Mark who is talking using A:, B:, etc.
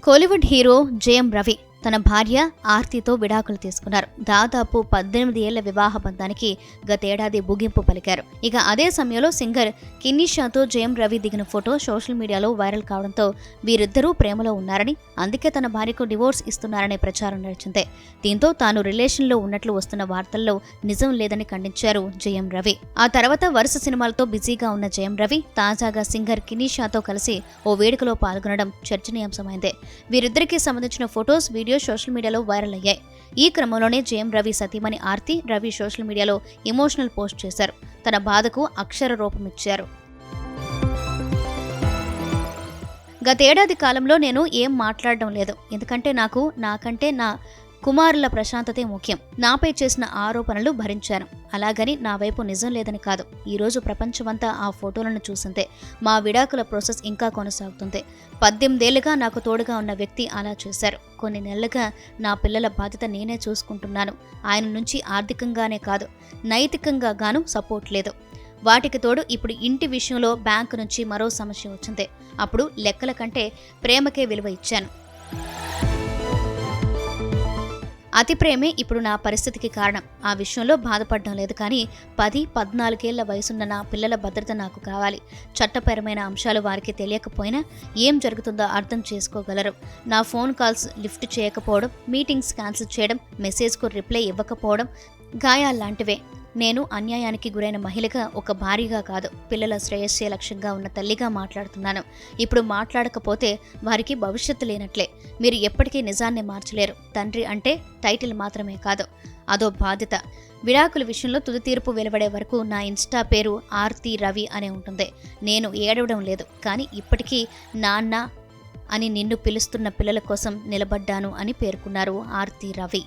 A: Kollywood hero Jayam Ravi తన భార్య ఆర్తితో విడాకులు తీసుకున్నారు. దాదాపు 18 ఏళ్ల వివాహ బంధానికి గతేడాది ముగింపు పలికారు. ఇక అదే సమయంలో సింగర్ కిన్నిషాతో జయం రవి దిగిన ఫోటో సోషల్ మీడియాలో వైరల్ కావడంతో వీరిద్దరూ ప్రేమలో ఉన్నారని, అందుకే తన భార్యకు డివోర్స్ ఇస్తున్నారనే ప్రచారం నడిచింది. దీంతో తాను రిలేషన్లో ఉన్నట్లు వస్తున్న వార్తల్లో నిజం లేదని ఖండించారు జయం రవి. ఆ తర్వాత వరుస సినిమాలతో బిజీగా ఉన్న జయం రవి తాజాగా సింగర్ కిన్నిషాతో కలిసి ఓ వేడుకలో పాల్గొనడం చర్చనీయాంశమైంది. వీరిద్దరికీ సంబంధించిన ఫొటోస్, వీడియో సోషల్ మీడియాలో వైరల్ అయ్యాయి. ఈ క్రమంలోనే జయం రవి సతీమణి ఆర్తి రవి సోషల్ మీడియాలో ఎమోషనల్ పోస్ట్ చేశారు. తన బాధకు అక్షర రూపం ఇచ్చారు. గతేడాది కాలంలో నేను ఏం మాట్లాడడం లేదు, ఎందుకంటే నాకంటే నా కుమారుల ప్రశాంతతే ముఖ్యం. నాపై చేసిన ఆరోపణలు భరించాను. అలాగని నా వైపు నిజం లేదని కాదు. ఈరోజు ప్రపంచమంతా ఆ ఫోటోలను చూసిందే. మా విడాకుల ప్రాసెస్ ఇంకా కొనసాగుతుంది. 18 ఏళ్లుగా నాకు తోడుగా ఉన్న వ్యక్తి అలా చేశారు. కొన్ని నెలలుగా నా పిల్లల బాధ్యత నేనే చూసుకుంటున్నాను. ఆయన నుంచి ఆర్థికంగానే కాదు, నైతికంగా గాను సపోర్ట్ లేదు. వాటికి తోడు ఇప్పుడు ఇంటి విషయంలో బ్యాంకు నుంచి మరో సమస్య వచ్చింది. అప్పుడు లెక్కల కంటే ప్రేమకే విలువ ఇచ్చాను. అతి ప్రేమే ఇప్పుడు నా పరిస్థితికి కారణం. ఆ విషయంలో బాధపడడం లేదు, కానీ 10-14 ఏళ్ల వయసున్న నా పిల్లల భద్రత నాకు కావాలి. చట్టపరమైన అంశాలు వారికి తెలియకపోయినా ఏం జరుగుతుందో అర్థం చేసుకోగలరు. నా ఫోన్ కాల్స్ లిఫ్ట్ చేయకపోవడం, మీటింగ్స్ క్యాన్సిల్ చేయడం, మెసేజ్కు రిప్లై ఇవ్వకపోవడం గాయాల్లాంటివే. నేను అన్యాయానికి గురైన మహిళగా, ఒక భార్యగా కాదు, పిల్లల శ్రేయస్సే లక్ష్యంగా ఉన్న తల్లిగా మాట్లాడుతున్నాను. ఇప్పుడు మాట్లాడకపోతే వారికి భవిష్యత్తు లేనట్లే. మీరు ఎప్పటికీ నిజాన్ని మార్చలేరు. తండ్రి అంటే టైటిల్ మాత్రమే కాదు, అదో బాధ్యత. విడాకుల విషయంలో తుది తీర్పు వెలువడే వరకు నా ఇన్స్టా పేరు ఆర్తి రవి అనే ఉంటుంది. నేను ఏడవడం లేదు, కానీ ఇప్పటికీ నాన్న అని నిన్ను పిలుస్తున్న పిల్లల కోసం నిలబడ్డాను అని పేర్కొన్నారు ఆర్తి రవి.